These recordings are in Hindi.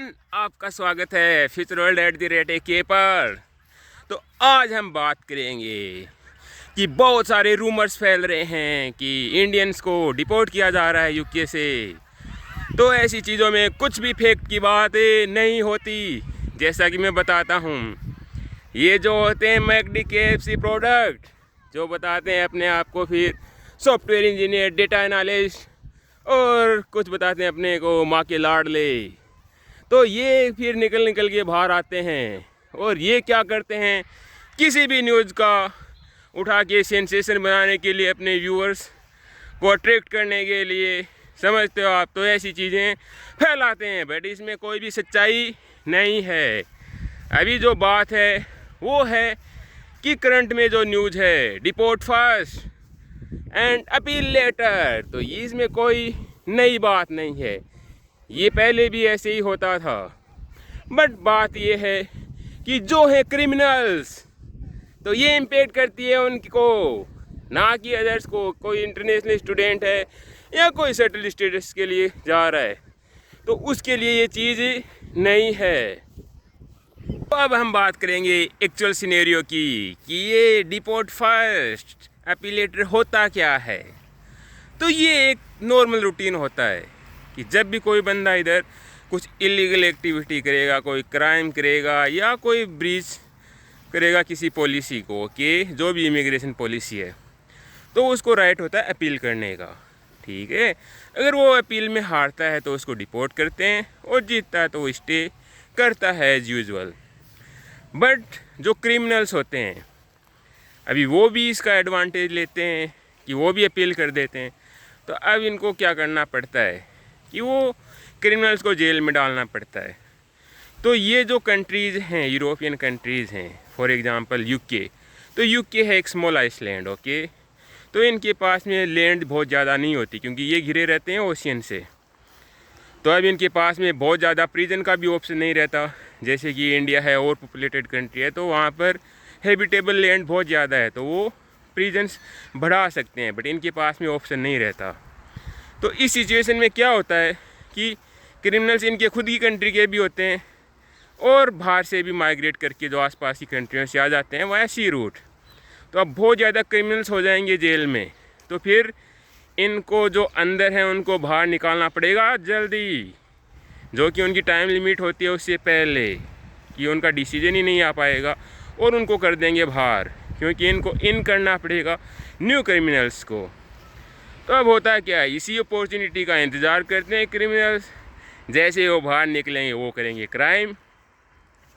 एवरीवन, आपका स्वागत है फ्यूचर वर्ल्ड @AK पर। तो आज हम बात करेंगे कि बहुत सारे रूमर्स फैल रहे हैं कि इंडियंस को डिपोर्ट किया जा रहा है यूके से। तो ऐसी चीज़ों में कुछ भी फैक्ट की बात नहीं होती। जैसा कि मैं बताता हूँ, ये जो होते हैं मैकडी KFC प्रोडक्ट, जो बताते हैं अपने आप को फिर सॉफ्टवेयर इंजीनियर, डेटा एनालिस्ट, और कुछ बताते हैं अपने को माँ के लाडले। तो ये फिर निकल के बाहर आते हैं और ये क्या करते हैं, किसी भी न्यूज़ का उठा के सेंसेशन बनाने के लिए, अपने व्यूअर्स को अट्रैक्ट करने के लिए, समझते हो आप, तो ऐसी चीज़ें फैलाते हैं। बट इसमें कोई भी सच्चाई नहीं है। अभी जो बात है वो है कि करंट में जो न्यूज़ है, deport first and appeal letter, तो इसमें कोई नई बात नहीं है। ये पहले भी ऐसे ही होता था। बट बात ये है कि जो है क्रिमिनल्स, तो ये इम्पेक्ट करती है उनको, ना कि अदर्स को। कोई इंटरनेशनल स्टूडेंट है या कोई सेटल स्टेटस के लिए जा रहा है, तो उसके लिए ये चीज़ नहीं है। तो अब हम बात करेंगे एक्चुअल सिनेरियो की कि ये डिपोर्ट फर्स्ट अपील लेटर होता क्या है। तो ये एक नॉर्मल रूटीन होता है कि जब भी कोई बंदा इधर कुछ इलीगल एक्टिविटी करेगा, कोई क्राइम करेगा या कोई ब्रीच करेगा किसी पॉलिसी को, कि जो भी इमिग्रेशन पॉलिसी है, तो उसको राइट होता है अपील करने का। ठीक है, अगर वो अपील में हारता है तो उसको डिपोर्ट करते हैं, और जीतता है तो वो स्टे करता है एज यूजुअल। बट जो क्रिमिनल्स होते हैं, अभी वो भी इसका एडवांटेज लेते हैं कि वो भी अपील कर देते हैं। तो अब इनको क्या करना पड़ता है कि वो क्रिमिनल्स को जेल में डालना पड़ता है। तो ये जो कंट्रीज़ हैं, यूरोपियन कंट्रीज़ हैं, फॉर एग्जांपल यूके, तो यूके है एक स्मॉल आइसलैंड, ओके। तो इनके पास में लैंड बहुत ज़्यादा नहीं होती, क्योंकि ये घिरे रहते हैं ओशियन से। तो अब इनके पास में बहुत ज़्यादा प्रिजन का भी ऑप्शन नहीं रहता। जैसे कि इंडिया है, और पॉपुलेटेड कंट्री है, तो वहाँ पर हैबिटेबल लैंड बहुत ज़्यादा है, तो वो प्रिजन्स बढ़ा सकते हैं। बट इनके पास में ऑप्शन नहीं रहता। तो इस सिचुएशन में क्या होता है कि क्रिमिनल्स इनके खुद की कंट्री के भी होते हैं, और बाहर से भी माइग्रेट करके जो आसपास की कंट्रियों से आ जाते हैं वाया सी रूट। तो अब बहुत ज़्यादा क्रिमिनल्स हो जाएंगे जेल में, तो फिर इनको जो अंदर हैं उनको बाहर निकालना पड़ेगा जल्दी, जो कि उनकी टाइम लिमिट होती है उससे पहले, कि उनका डिसीजन ही नहीं आ पाएगा, और उनको कर देंगे बाहर, क्योंकि इनको इन करना पड़ेगा न्यू क्रिमिनल्स को। तो अब होता है क्या है, इसी अपॉर्चुनिटी का इंतज़ार करते हैं क्रिमिनल्स। जैसे वो बाहर निकलेंगे वो करेंगे क्राइम,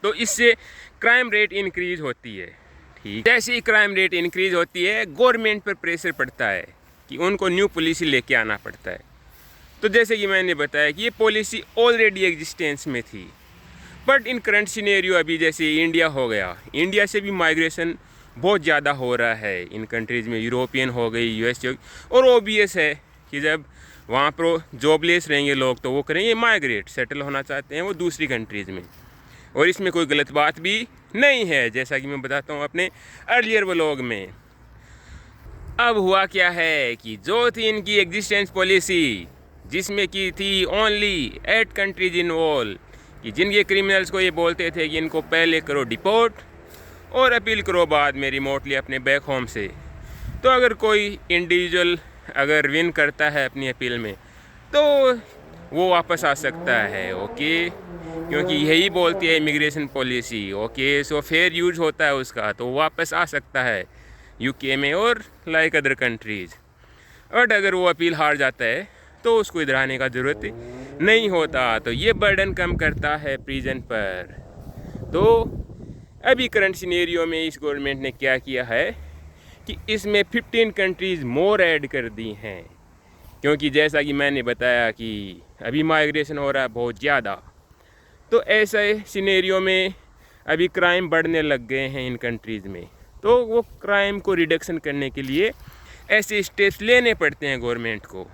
तो इससे क्राइम रेट इंक्रीज़ होती है। ठीक, जैसे ही क्राइम रेट इंक्रीज़ होती है, गवर्नमेंट पर प्रेशर पड़ता है कि उनको न्यू पॉलिसी लेके आना पड़ता है। तो जैसे कि मैंने बताया कि ये पॉलिसी ऑलरेडी एग्जिस्टेंस में थी, बट इन करंट सिनेरियो अभी जैसे इंडिया हो गया, इंडिया से भी माइग्रेशन बहुत ज़्यादा हो रहा है इन कंट्रीज़ में, यूरोपियन हो गई, US हो गई, और ओबियस है कि जब वहाँ पर जॉबलेस रहेंगे लोग, तो वो करेंगे माइग्रेट, सेटल होना चाहते हैं वो दूसरी कंट्रीज़ में। और इसमें कोई गलत बात भी नहीं है, जैसा कि मैं बताता हूँ अपने अर्लियर व्लॉग में। अब हुआ क्या है कि जो थी इनकी एग्जिस्टेंस पॉलिसी, जिसमें की थी ओनली 8 कंट्रीज इन्वॉल्व, कि जिनके क्रिमिनल्स को ये बोलते थे कि इनको पहले करो डिपोर्ट और अपील करो बाद में रिमोटली अपने बैक होम से। तो अगर कोई इंडिविजुअल अगर विन करता है अपनी अपील में, तो वो वापस आ सकता है, ओके, क्योंकि यही बोलती है immigration policy, okay. So fair use होता है उसका, तो वापस आ सकता है यूके में और लाइक अदर कंट्रीज़। बट अगर वो अपील हार जाता है तो उसको इधर आने का ज़रूरत नहीं होता। तो ये बर्डन कम करता है प्रिजन पर। तो अभी करंट सिनेरियो में इस गवर्नमेंट ने क्या किया है कि इसमें 15 कंट्रीज़ मोर ऐड कर दी हैं, क्योंकि जैसा कि मैंने बताया कि अभी माइग्रेशन हो रहा है बहुत ज़्यादा। तो ऐसे सिनेरियो में अभी क्राइम बढ़ने लग गए हैं इन कंट्रीज़ में, तो वो क्राइम को रिडक्शन करने के लिए ऐसे स्टेप्स लेने पड़ते हैं गवर्नमेंट को।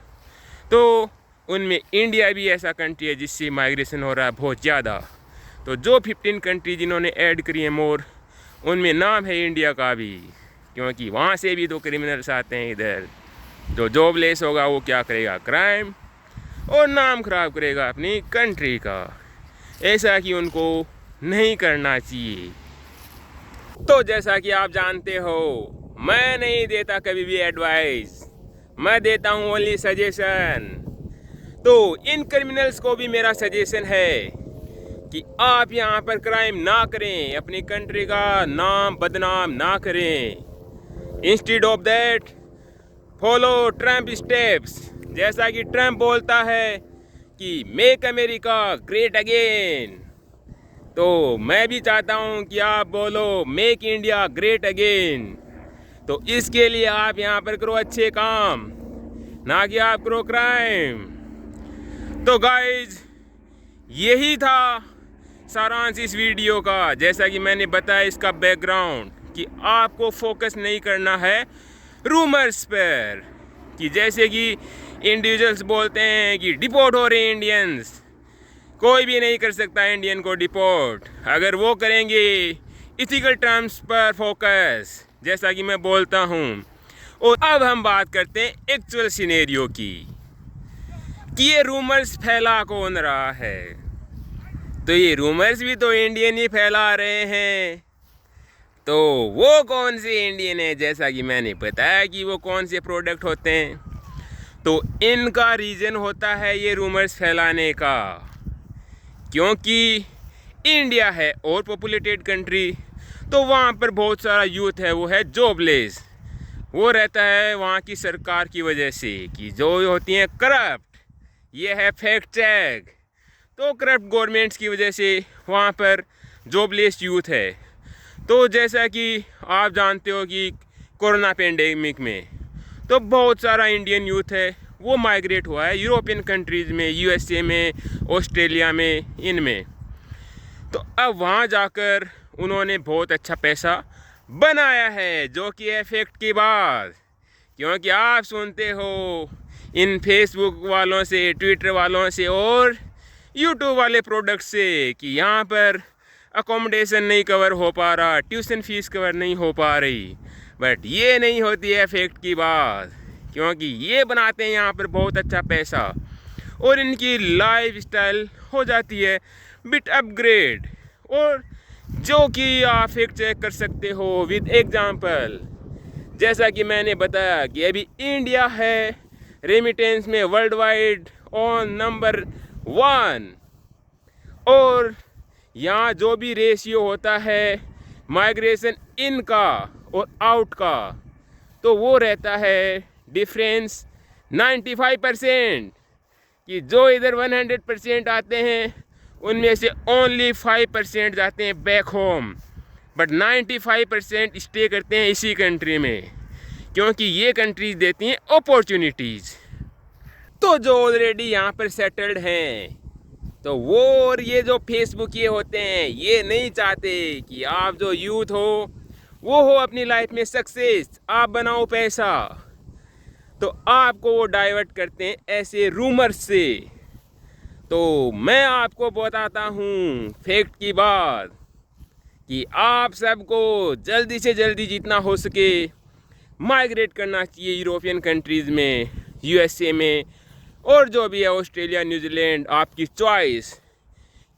तो उनमें इंडिया भी ऐसा कंट्री है जिससे माइग्रेशन हो रहा है बहुत ज़्यादा। तो जो 15 कंट्री जिन्होंने ऐड करी है मोर, उनमें नाम है इंडिया का भी, क्योंकि वहाँ से भी तो क्रिमिनल्स आते हैं इधर। जो जॉबलेस होगा वो क्या करेगा, क्राइम, और नाम ख़राब करेगा अपनी कंट्री का। ऐसा कि उनको नहीं करना चाहिए। तो जैसा कि आप जानते हो, मैं नहीं देता कभी भी एडवाइस, मैं देता हूँ ओनली सजेशन। तो इन क्रिमिनल्स को भी मेरा सजेशन है कि आप यहाँ पर क्राइम ना करें, अपनी कंट्री का नाम बदनाम ना करें। Instead of that follow Trump steps. जैसा कि ट्रम्प बोलता है कि मेक अमेरिका ग्रेट अगेन, तो मैं भी चाहता हूँ कि आप बोलो मेक इंडिया ग्रेट अगेन। तो इसके लिए आप यहाँ पर करो अच्छे काम, ना कि आप करो क्राइम। तो गाइज, यही था सारांश इस वीडियो का। जैसा कि मैंने बताया इसका बैकग्राउंड, कि आपको फोकस नहीं करना है रूमर्स पर, कि जैसे कि इंडिविजुअल्स बोलते हैं कि डिपोर्ट हो रहे इंडियंस। कोई भी नहीं कर सकता इंडियन को डिपोर्ट। अगर वो करेंगे इथिकल टर्म्स पर फोकस, जैसा कि मैं बोलता हूँ। और अब हम बात करते हैं एक्चुअल सिनेरियो की, कि ये रूमर्स फैला कौन रहा है। तो ये रूमर्स भी तो इंडियन ही फैला रहे हैं। तो वो कौन से इंडियन है, जैसा कि मैंने बताया कि वो कौन से प्रोडक्ट होते हैं। तो इनका रीज़न होता है ये रूमर्स फैलाने का, क्योंकि इंडिया है और पॉपुलेटेड कंट्री, तो वहाँ पर बहुत सारा यूथ है, वो है जॉबलेस। वो रहता है वहाँ की सरकार की वजह से, कि जो होती हैं करप्ट, ये है फैक्ट चेक। तो करप्ट गवर्नमेंट्स की वजह से वहाँ पर जॉबलेस यूथ है। तो जैसा कि आप जानते हो कि कोरोना पेंडेमिक में तो बहुत सारा इंडियन यूथ है वो माइग्रेट हुआ है यूरोपियन कंट्रीज़ में, यूएसए में, ऑस्ट्रेलिया में, इनमें। तो अब वहाँ जाकर उन्होंने बहुत अच्छा पैसा बनाया है, जो कि है फैक्ट की बात। क्योंकि आप सुनते हो इन फेसबुक वालों से, ट्विटर वालों से और यूट्यूब वाले प्रोडक्ट से कि यहाँ पर अकोमोडेशन नहीं कवर हो पा रहा, ट्यूशन फीस कवर नहीं हो पा रही। बट ये नहीं होती है फैक्ट की बात, क्योंकि ये बनाते हैं यहाँ पर बहुत अच्छा पैसा और इनकी लाइफ स्टाइल हो जाती है बिट अपग्रेड। और जो कि आप फैक्ट चेक कर सकते हो विद एग्जांपल। जैसा कि मैंने बताया कि अभी इंडिया है रेमिटेंस में वर्ल्ड वाइड ऑन नंबर 1, और यहाँ जो भी रेशियो होता है माइग्रेशन इन का और आउट का, तो वो रहता है डिफरेंस 95%, कि जो इधर 100% आते हैं उनमें से ओनली 5% जाते हैं बैक होम, बट 95% स्टे करते हैं इसी कंट्री में, क्योंकि ये कंट्रीज देती हैं अपॉर्चुनिटीज़। तो जो ऑलरेडी यहाँ पर सेटल्ड हैं, तो वो और ये जो फेसबुक ये होते हैं, ये नहीं चाहते कि आप जो यूथ हो वो हो अपनी लाइफ में सक्सेस, आप बनाओ पैसा। तो आपको वो डाइवर्ट करते हैं ऐसे रूमर्स से। तो मैं आपको बताता हूँ फैक्ट की बात, कि आप सबको जल्दी से जल्दी जितना हो सके माइग्रेट करना चाहिए यूरोपियन कंट्रीज़ में, यूएसए में, और जो भी है ऑस्ट्रेलिया, न्यूजीलैंड, आपकी चॉइस।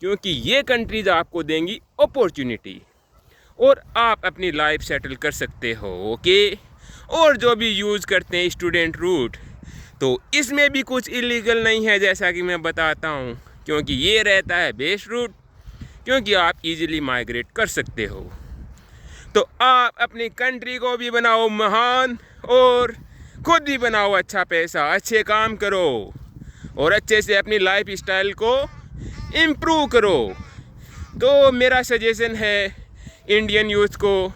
क्योंकि ये कंट्रीज़ आपको देंगी अपॉर्चुनिटी और आप अपनी लाइफ सेटल कर सकते हो। ओके। और जो भी यूज़ करते हैं स्टूडेंट रूट, तो इसमें भी कुछ इलीगल नहीं है, जैसा कि मैं बताता हूँ, क्योंकि ये रहता है बेस्ट रूट, क्योंकि आप इजीली माइग्रेट कर सकते हो। तो आप अपनी कंट्री को भी बनाओ महान और खुद भी बनाओ अच्छा पैसा, अच्छे काम करो और अच्छे से अपनी लाइफ स्टाइल को इम्प्रूव करो। तो मेरा सजेशन है इंडियन यूथ को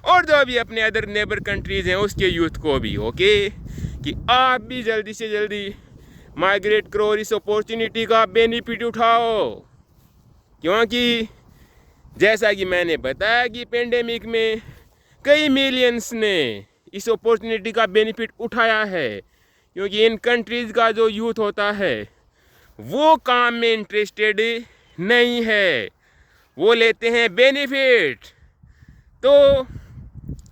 और जो भी अपने अदर नेबर कंट्रीज़ हैं उसके यूथ को भी, ओके, कि आप भी जल्दी से जल्दी माइग्रेट करो और इस अपॉर्चुनिटी का बेनिफिट उठाओ। क्योंकि जैसा कि मैंने बताया कि पेंडेमिक में कई मिलियंस ने इस अपॉर्चुनिटी का बेनिफिट उठाया है, क्योंकि इन कंट्रीज़ का जो यूथ होता है वो काम में इंटरेस्टेड नहीं है, वो लेते हैं बेनिफिट। तो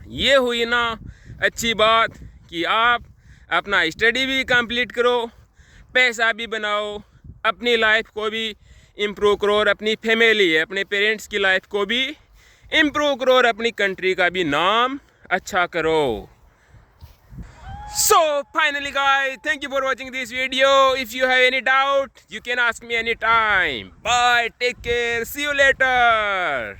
ये हुई ना अच्छी बात कि आप अपना स्टडी भी कंप्लीट करो, पैसा भी बनाओ, अपनी लाइफ को भी इम्प्रूव करो और अपनी फैमिली, अपने पेरेंट्स की लाइफ को भी इम्प्रूव करो और अपनी कंट्री का भी नाम अच्छा करो। So finally guys, thank you for watching this video. If you have any doubt, you can ask me anytime. Bye, take care, see you later.